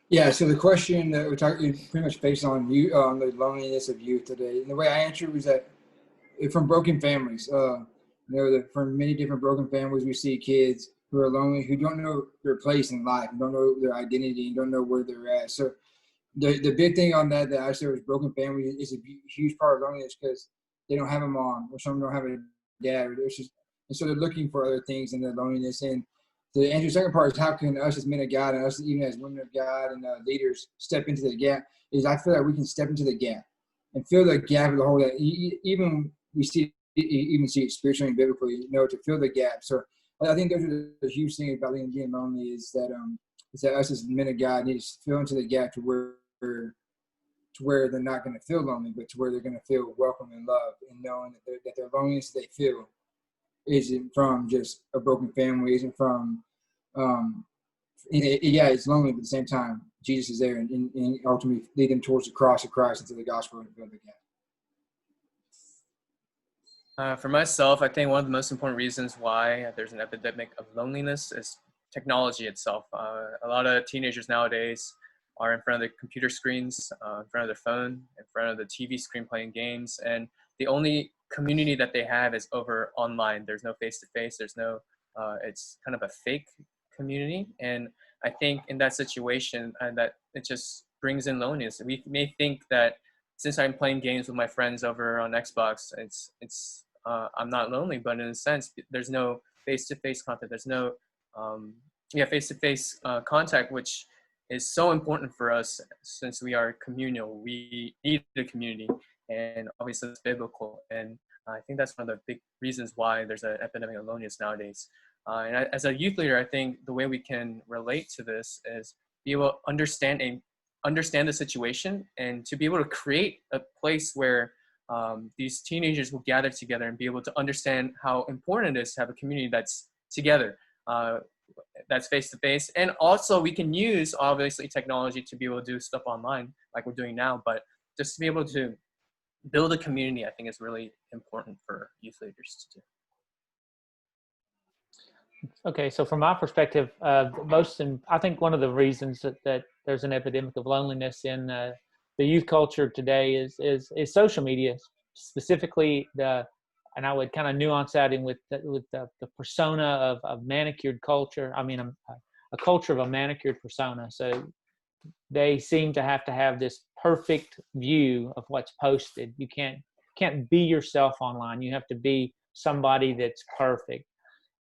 Yeah, so the question that we're talking pretty much based on you on the loneliness of youth today, and the way I answered was that from broken families. That from many different broken families, we see kids who are lonely, who don't know their place in life, and don't know their identity, and don't know where they're at. So the big thing on that I said was broken families is a huge part of loneliness because they don't have a mom, or some don't have a dad, or there's just, and so they're looking for other things in their loneliness. And the answer to the second part is how can us as men of God and us even as women of God and leaders step into the gap? Is I feel like we can step into the gap and fill the gap of the whole that even we see even see it spiritually and biblically, to fill the gap. So I think those are the huge thing about being lonely is that us as men of God need to fill into the gap to where they're not going to feel lonely, but to where they're going to feel welcome and loved, and knowing that their loneliness they feel isn't from just a broken family, isn't from um, yeah, it's lonely, but at the same time, Jesus is there and ultimately lead them towards the cross of Christ into the gospel and fill the gap. For myself, I think one of the most important reasons why there's an epidemic of loneliness is technology itself. A lot of teenagers nowadays are in front of the computer screens, in front of their phone, in front of the TV screen playing games, and the only community that they have is over online. There's no face-to-face, there's no, it's kind of a fake community. And I think in that situation, that it just brings in loneliness. We may think that since I'm playing games with my friends over on Xbox, I'm not lonely, but in a sense, there's no face-to-face contact. There's no face-to-face contact, which is so important for us since we are communal. We need the community, and obviously it's biblical. And I think that's one of the big reasons why there's an epidemic of loneliness nowadays. As a youth leader, I think the way we can relate to this is be able to understand the situation and to be able to create a place where these teenagers will gather together and be able to understand how important it is to have a community that's together, that's face to face. And also we can use obviously technology to be able to do stuff online like we're doing now, but just to be able to build a community, I think is really important for youth leaders to do. Okay, so from my perspective, I think one of the reasons that there's an epidemic of loneliness in the youth culture today is social media, specifically and I would kind of nuance that in with the persona of manicured culture. I mean, a culture of a manicured persona. So they seem to have this perfect view of what's posted. You can't be yourself online. You have to be somebody that's perfect.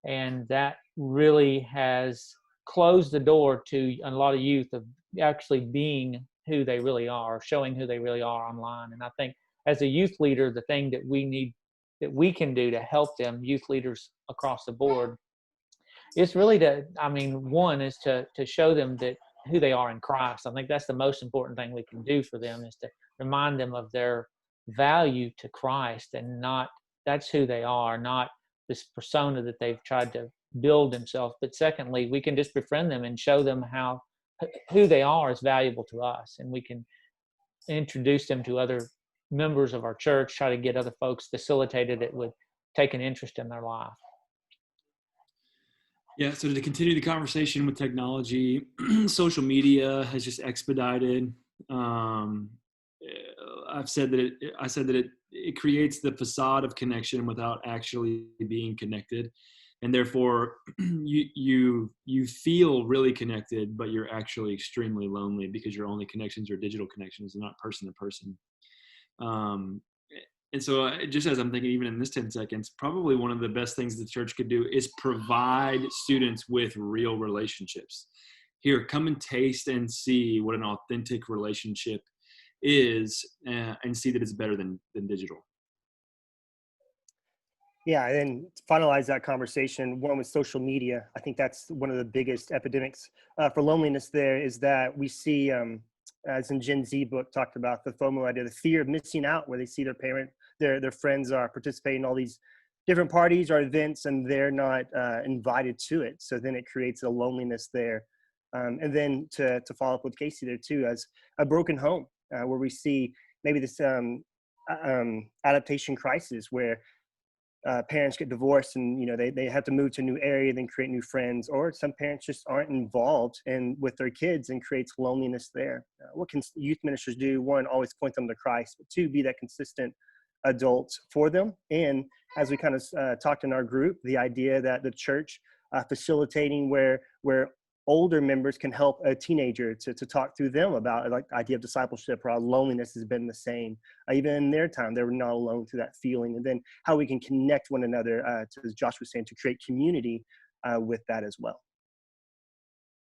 And that really has closed the door to a lot of youth of actually being who they really are, showing who they really are online. And I think as a youth leader, the thing that we can do to help them, youth leaders across the board, is really one is to show them that who they are in Christ. I think that's the most important thing we can do for them, is to remind them of their value to Christ, and not that's who they are, not this persona that they've tried to build themselves. But secondly, we can just befriend them and show them who they are is valuable to us, and we can introduce them to other members of our church, try to get other folks facilitated it with take an interest in their life. Yeah, so to continue the conversation with technology, social media has just expedited. I said that it creates the facade of connection without actually being connected, and therefore you feel really connected, but you're actually extremely lonely because your only connections are digital connections and not person to person. And so just as I'm thinking, even in this 10 seconds, probably one of the best things the church could do is provide students with real relationships. Here, come and taste and see what an authentic relationship is, and see that it's better than digital. Yeah, and to finalize that conversation, one with social media, I think that's one of the biggest epidemics for loneliness there, is that we see, as in Gen Z book talked about, the FOMO idea, the fear of missing out, where they see their friends are participating in all these different parties or events and they're not invited to it. So then it creates a loneliness there. And then to follow up with Casey there too, as a broken home, where we see maybe this adaptation crisis where parents get divorced and, you know, they have to move to a new area, then create new friends, or some parents just aren't involved with their kids and creates loneliness there. What can youth ministers do? One, always point them to Christ, but two, be that consistent adult for them. And as we kind of talked in our group, the idea that the church facilitating where older members can help a teenager to talk through them about like the idea of discipleship, or how loneliness has been the same. Even in their time, they were not alone through that feeling. And then how we can connect one another, as Josh was saying, to create community with that as well.